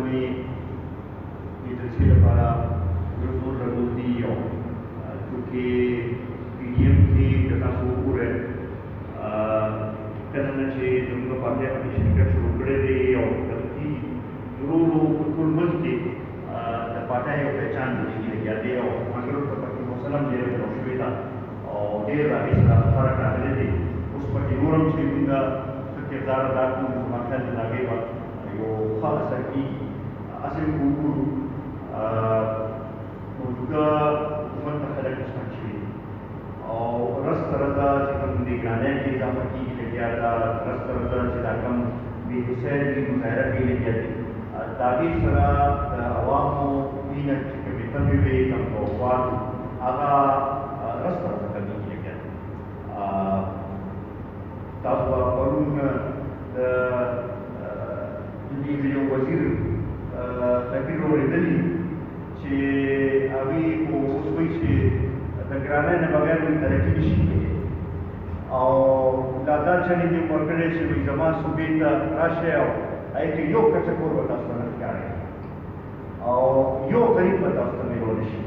باندې د جلسې لپاره یو ټول راغلي دي او چونکې پی ډي ایم کې که تاسو وګورئ کله نه چې زموږ پارټۍ پکې شرکت شروع کړی دی او دغه کې ورو ورو په ټول ملک کې د پارټۍ یو پہچان جوړېږي لګیا دی او مګر په پکې مسلم ډېره جوړ شوې ده او ډېر هغې سره فرق راغلی دی اوس پکې نور هم چې موږ ښه کردار ادا کړو زما خیال دی د هغې به یو ښه اثر کېږي اصل که وګورو موجوده حکومت ته خلک مستحق شوي او رس طرح ته چې کوم نګرانۍ کې اضافه کېږي لګیا ده رس طرح ته چې دا کوم بې حسۍ دي مظاهره کې لګیا دي د هغې سره د عوامو مینه چې کومې تمې وې کوم توقعات هغه رس طرح ته کمیږي لګیا دي تاسو به پرون د یو وزیر تقریر اورېدلي چې هغوی خو اوس وایي چې د ګرانۍ نه بغیر دوی ترقي نشي کېدی او لا دا چلې دې ورکړی چې وایي زما صوبې ته راشئ او هغې کې یو کچه کور به تاسو ته نه ښکاري او یو غریب به تاسو ته میلولی شي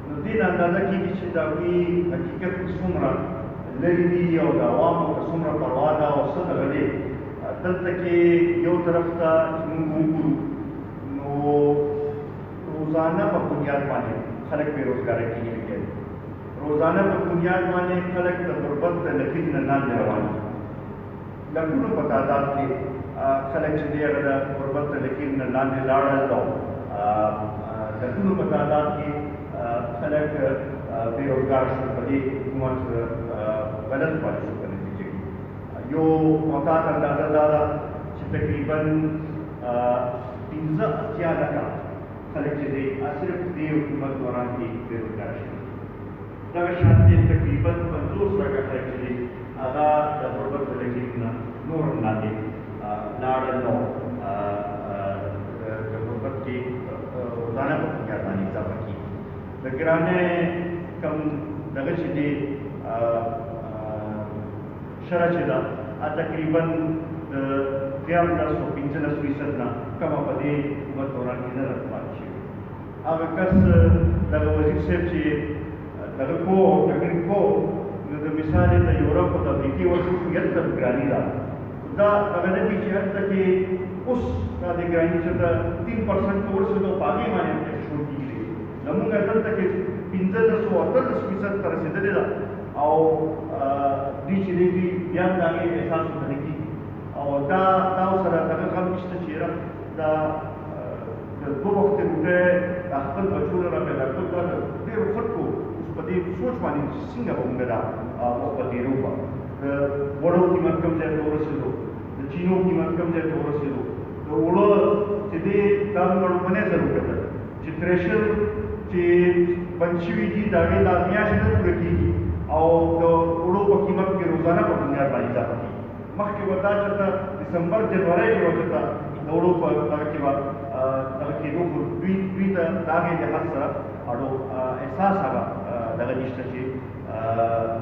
نو دې نه اندازه کېږي چې د هغوی حقیقت څومره لرې دي او د عوامو ته څومره پروا ده او څه دغه دی دلته کې یو طرف ته چې موږ وګورو نو روزانه په بنیاد باندې خلک بېروزګاره کېږي لګیا دي روزانه په بنیاد باندې خلک د غربت د لکۍ نه لاندې روان دي لکونو په تعداد کې خلک چې دی هغه د غربت د لکۍ نه لاندې لاړل او لکونو په تعداد کې خلک بېروزګاره شول په دې حکومت غلط پالیسو په نتیجه کې یو معتاد اندازه دا ده چې تقریبا 15 لکه خلک چې دی صرف دې حکومت دوران کې بېروزګاره شوي دغه شان دې تقریبا 50 لکه خلک چې دی هغه د غربت د لکۍ نه نور هم لاندې لاړل نو د غربت کې روزانه په بنیاد باندې اضافه کېږي د ګرانۍ کوم دغه چې دی شرح چې ده تقریبا د 15% نه کمه په دې حکومت دوران کې نه راته پاتې شوې هغه کس دغه وزیر صاحب چې دغه کو او تقریر کو نو د مثال د یورپ او د امریکې ورته هلته ګراني ده دا هغه نه دي چې هلته کې اوس دا د ګراني چې د 3% ته ورسېدو په هغې باندې شروع کېږي زموږ دلته کې 15-18% ته رسېدلې ده او دوی چې دی دوی بیا د هغې احساس ورته کېږي او دا سره دغه غم نشته چې یاره دا د 2 وخته ډوډۍ دا خپل بچو نه راپیدا کړل دا د ډېرو خلکو اوس په دې سوچ باندې څنګه به موږ دا وخت به تېروو به د وړو قیمت کوم ځای ته ورسېدو د چینو قیمت کوم ځای ته ورسېدو د اوړه چې دی دا موږ لومړنی ځل وکتل چې ترېشر چې بند شوي دي د هغې دا میاشت نه پوره کېږي او د اوړو په قیمت کې روزانه په بنیاد باندې اضافه کېږي مخکې به دا چېرته ډسمبر جنورۍ کې به چېرته د اوړو په دغه کې به دغه کېدو خو دوی ته د هغې لحاظ سره اړو احساس هغه دغه نشته چې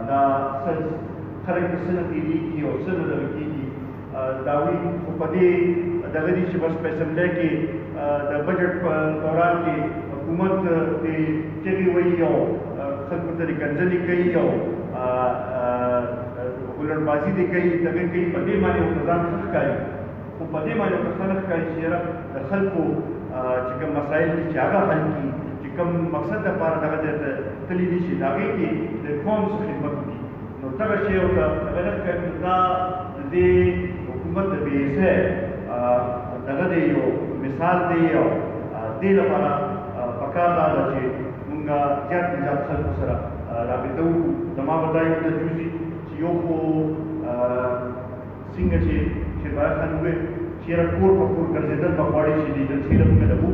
دا څه خلک د څه نه تېرېږي او څه نه دغه کېږي دا وایي خو په دې دغه دي چې بس په اسمبلی کې د بجټ په دوران کې حکومت د چغې وایي او خلکو ته د کنځلې کوي او ګلړبازي دې کوي دغه کوي په دې باندې ورته ځان ښه ښکاري خو په دې باندې ورته ښه نه ښکاري چې یاره د خلکو چې کوم مسایل دي چې هغه حل کړي چې کوم مقصد دپاره دغه ځای ته تللي دي چې د هغې کې د قوم څه خدمت وکړي نو دغه شی ورته دغه نه ښکاري نو دا د دې حکومت د بې حسۍ دغه دی یو مثال دی او دې لپاره پکار دا ده چې موږ زیات نه زیات خلکو سره رابطه وکړو زما به دا یو تجویز وي چې یو خو څنګه چې شیربهار خان وویل چې یاره کور په کور ګرځېدل به غواړي چې د جلسې نه موږ لګو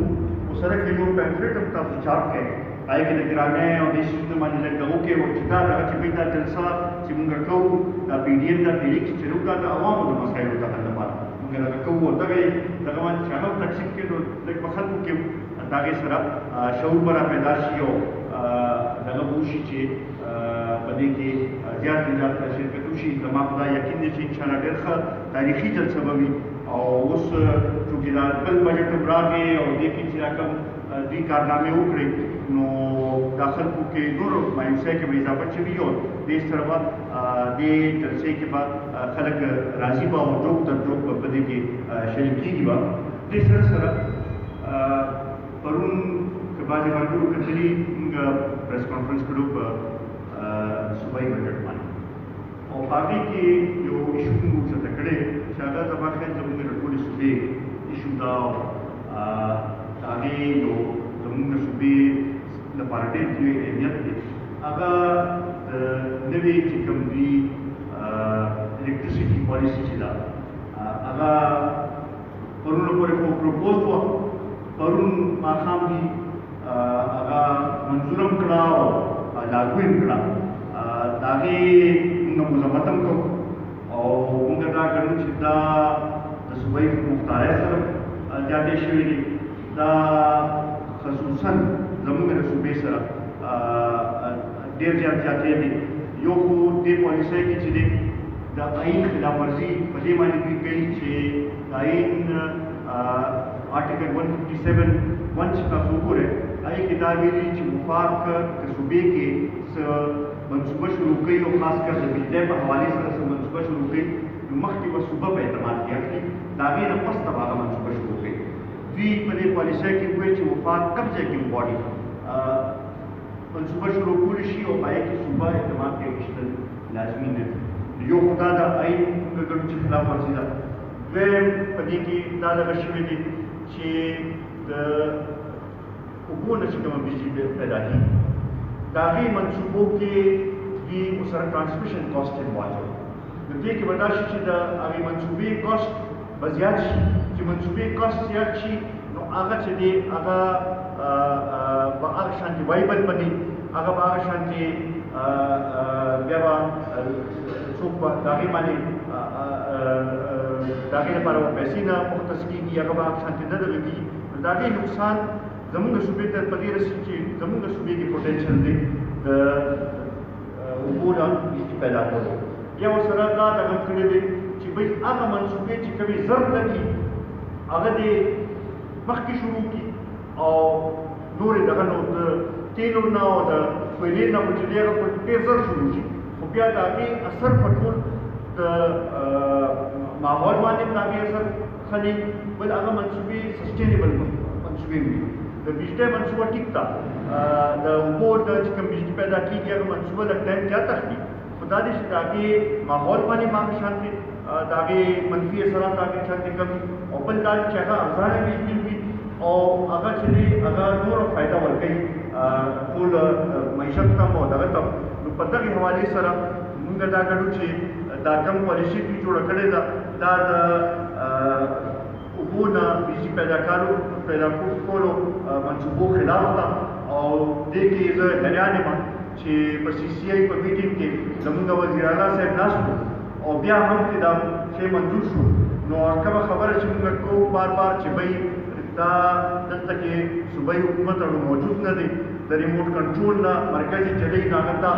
خو سره کې یو پمفلېټ هم تاسو چاپ کړئ هغې کې د ګرانۍ او دې شیزونو باندې لږ دغه وکړئ چې دا دغه چې بهی دا جلسه چې موږ کوو دا پی ډي ایم دا تحریک چې چلو دا د عوامو د مسایلو د حل لپاره موږ دغه کوو او دغه باندې چې هغه تقسیم کړي نو لږ په خلکو کې د هغې سره شعور به را پیدا شي او دغه به وشي چې په دې کې زیات نه زیات شرکت وشي زما په دا یقین دی چې انشاءالله ډېر ښه تاریخي جلسه به وي او اوس چونکې دا بل بجټ هم راغی او دې کې چې رقم دوی کارنامې وکړي نو دا خلکو کې نور مایوسۍ کې به اضافه شوي او دې سره به دې جلسې کې به خلک راضي به او جوک تر جوک به په دې کې شریک کېږي به دې سره سره پرون که بعضې ملګرو کتلي موږ پریس کانفرنس کړو په صوبایي بجټ باندې او په هغې کې یو ایشو موږ ورڅخه کړی چې هغه زما خیال زموږ د ټولې صوبې ایشو دا هغې یو زموږ د صوبې لپاره ډېر لوی اهمیت دی هغه د نوې چې کوم دوی الکټریسټي پالیسي چې ده هغه پرونه پورې خو پروپوز وه پرون ماښام دي هغه منظور هم کړه او لاګو یې کړه د هغې موږ مذمت هم کوو او موږ دا ګڼو چې دا د صوبایي مختارۍ سره زیاتې شوې دي دا خصوصا زموږ د صوبې سره ډېر زیاتې دي یو خو دې پالیسۍ کې چې دی د آئین خلاف ورزي په دې باندې دوی کوي چې د آئین آرټیکل 157 چې تاسو وګورئ هغې کې دا ویلي چې وفاق که صوبې کې څه منصوبه شروع کوي او خاص کر د بجلی په حوالې سره څه منصوبه شروع کوي نو مخکې به صوبه په اعتماد کې اخلي د هغې نه پس ته به هغه منصوبه شروع کوي دوی په دې پالیسۍ کې وایي چې وفاق کم ځای کې باډي منصوبه شروع کولی شي او په هغې کې صوبه اعتماد کې اخیستل لازمي نه دي یو خو دا د آئین موږ ګڼو چې خلاف ورزي ده دویم په دې کې دا دغه شوي دي چې د اوبو نه چې کومه بجلي پیدا کېږي د هغې منصوبو کې دوی ورسره ټرانسمیشن کاسټ انوالو نو دې کې به دا شي چې د هغې منصوبې کاسټ به زیات شي چې منصوبې کاسټ زیات شي نو هغه چې دی هغه به هغه شانتې وایبل بني هغه به هغه شانتې بیا به څوک به د هغې باندې د هغې لپاره به پیسې نه مختص کېږي هغه به هغه شانتې نه دغه کېږي نو د هغې نقصان زموږ صوبې ته په دې رسي چې زموږ صوبې کې پوټینشل دی د اوبو نه پیدا کولو یا ورسره دا دغه کړی دی چې بھائی هغه منصوبې چې کومې زر لګي هغه دې مخکې شروع کړي او نورې دغه نو د تیلو نه او د کویلې نه خو چې دی هغه په ډېر زر شروع شي خو بیا د هغې اثر په ټول د ماحول باندې د هغې اثر ښه دی بل هغه منصوبې سسټینیبل منصوبې وي د بجلی منصوبه ټیک ده د اوبو د چې کوم بجلي پیدا کېږي هغه منصوبه لږ ټایم زیات اخلي خو دا دی چې د هغې ماحول باندې هغه شانتې د هغې منفي اثرات هغې شانتې کم او بل دا چې هغه ارزانه بجلي وي او هغه چې دی هغه نوره فایده ورکوي ټول معیشت ته او دغه ته نو په دغې حوالې سره موږ دا ګڼو چې دا کوم پالیسي دوی جوړه کړې ده دا د اوبو نه بجلي پیدا کولو منصوبو خلاف ده او دې کې زه حیران یم چې په سی سی آی په میټینګ کې زموږ وزیر اعلی صاحب ناست وو او بیا هم چې دا شی منظور شو نو کومه خبره چې موږ کوو بار چې بھائی دا دلته کې صوبایي حکومت موجود نه دی د ریموټ کنټرول نه مرکزي چلی نه هغه ته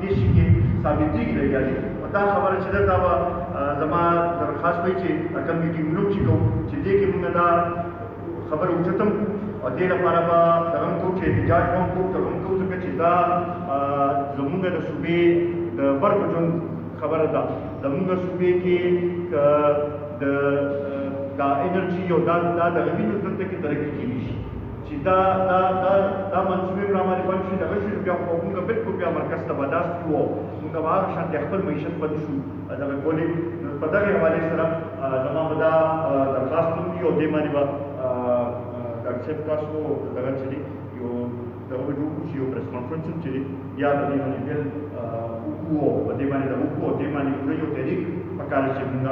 دې شي کې ثابتېږي لګیا دا خبره چې ده دا به زما درخواست وي چې کوم میټینګونه چې کوو چې دې کې موږ دا خبره اوچته کړو او دې لپاره به دغه هم کوو چې احتجاج به هم کوو دغه هم کوو ځکه چې دا زموږ د صوبې د بر په ژوند خبره ده زموږ صوبې کې دا انرژي او دا دغه وینو دلته کې ترقي کېدی شي چې دا منصوبې به رامالې بند شي دغه شي بیا خو موږ بلکل بیا مرکز ته به داست کړو موږ به هغه شانتې خپل معیشت به نشو دغه کولی په دغې حوالې سره زما به دا درخواست هم وي او دې باندې به ډاکټر صاحب تاسو دغه چې دی یو دغه به جوړ کړو چې یو پریس کانفرنس هم چې دی یا د دې باندې بیا وکړو په دې باندې وکړو او دې باندې یو تحریک پکار چې موږ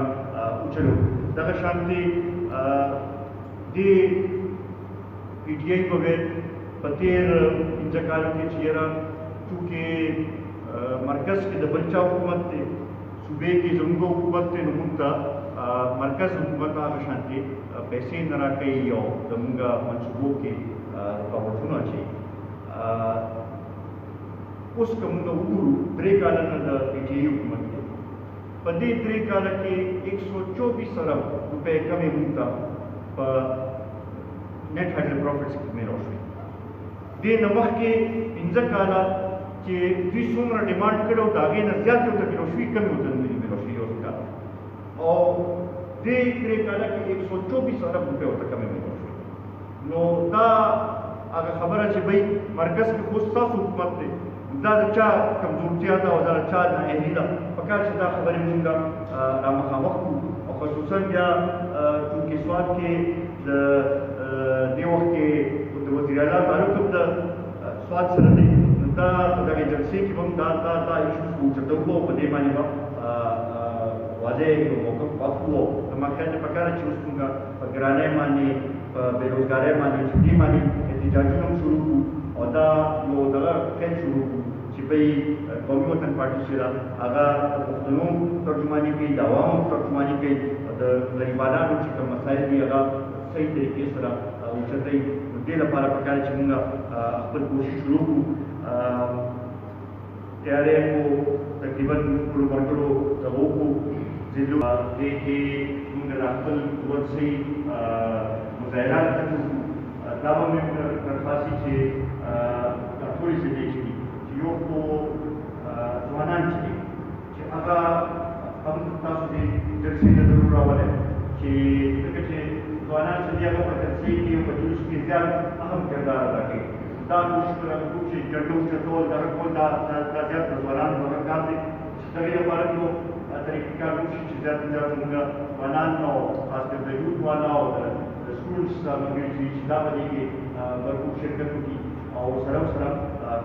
وچلو دغه شانتې دې پی ټي آی په ویل په تېر پنځه کالو کې چې یاره چونکې مرکز کې د بل چا حکومت دی صوبې کې زموږ حکومت دی نو موږ ته مرکز حکومت هغه شانتې پیسې نه راکوي او زموږ منصوبو کې رکاوټونه اچوي اوس که موږ وګورو 3 کاله نه د پی ټي آی حکومت دی په دې درې کاله کې 124 ارب روپۍ کمې موږ ته په نت هایډرل پروفټس کې میلاو شوې. دې نه مخکې 15 کاله چې دوی څومره ډیمانډ کړی و د هغې نه زیاتې ورته میلاو شوي، کمې ورته نه دي میلاو شوي یو کال. او دې درې کاله کې 124 ارب روپۍ ورته کمې میلاو شوې. نو دا هغه خبره چې بھئی مرکز کې خو ستاسو حکومت دی، دا د چا کمزورتیا ده او دا د چا نااهلي ده، پکار چې دا خبرې موږ را مخامخ کړو. او خصوصا بیا چونکې سوات کې د دې وخت کې د وزیر اعلی تعلق هم د سوات سره دی، نو دا په دغې جلسې کې به هم دا ایشوز اوچته وکړو او په دې باندې به واضح یو موقف واخلو. نو ما خیال دی پکار چې اوس موږ په ګرانۍ باندې په بېروزګارۍ باندې چې دې باندې احتجاجونه هم شروع کړو او دا یو دغه خیل شروع کړو چې بھئی قومي وطن پارټي چې ده هغه د پښتنو ترجماني کوي، د عوامو ترجماني کوي، د غریبانو چې کوم مسایل دي هغه صحیح طریقې سره اوچتوي. نو دې لپاره پکار چې موږ خپل کوشش شروع کړو. تیاری مو تقریبا ټولو مرکړو دغه وکړو ځینو دې کې موږ د خپل قوت صحیح مظاهرات ته وکړو. دا به مې درخواست چې دا ټولې ځینې چې دي چې یو خو ځوانان چې دي چې هغه هم تاسو دې جلسې ته ضرور راولئ چې ځکه چې ځوانان چې دي هغه په جلسې کې او په جلوس کې زیات اهم کردار ادا کوي. دا کوشش وکړو چې جګړو چتول دغه کول دا زیات د ځوانانو دغه کار دی. دغې لپاره یو طریقې کار وشي چې زیات موږ ځوانان او خاص کر د یوت والا او د سکولز ملګري چې دا په دې کې بھرپور شرکت وکړي او سره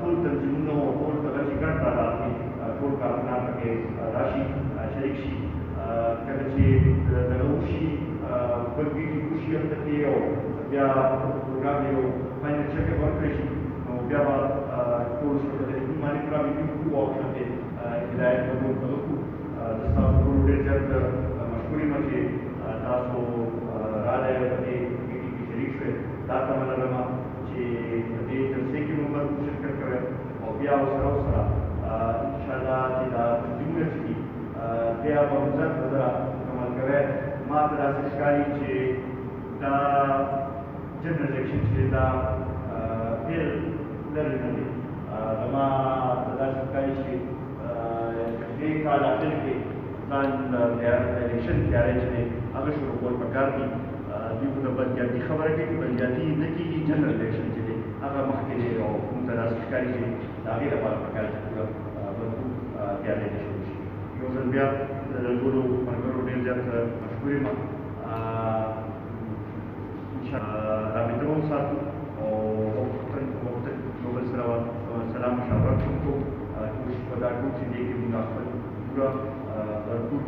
ټول تنظیمونه او ټول دغه چې ګډ تعداد کې ټول کارکنان پکې راشي، شریک شي. کله چې دغه وشي بل ویډیو وشي هلته کې او بیا پروګرام یو فاینل شکل ورکړی شي، نو بیا به ټول په تلیفون باندې پوره ویډیو کړو او هلته هدایت به مو ورته وکړو. زه ستاسو ټولو ډېر زیات مشکور یم چې تاسو راغلی په دې میټینګ کې شریک شوئ. دا تمه لرم چې په دې جلسې کې مو بھرپور شرکت کوئ او بیا ورسره انشاءالله چې دا تنظیمونه چې دي بیا به زر په زره عمل کوئ. ما ته داسې ښکاري چې دا جنرال الیکشن چې دا ډېر لرې نه دی. زما ته داسې ښکاري چې دې کال اخر کې ځان الیکشن تیاری چې دی هغه شروع کول پکار دي. دوی خو د بلدیاتي خبره کوي، بلدیاتي نه کېږي، جنرال الیکشن چې دی هغه مخکې دی او موږ ته داسې ښکاري چې د هغې لپاره پکار چې پوره بھرپور تیاری دې شروع شي. یو ځل بیا د ټولو ملګرو ډېر زیات مشکور یم. رابطه به وساتو او وختاً یو بل سره سلام مشاورت هم کوو. کوشش به دا کوو چې دې کې موږ خپل پوره بھرپور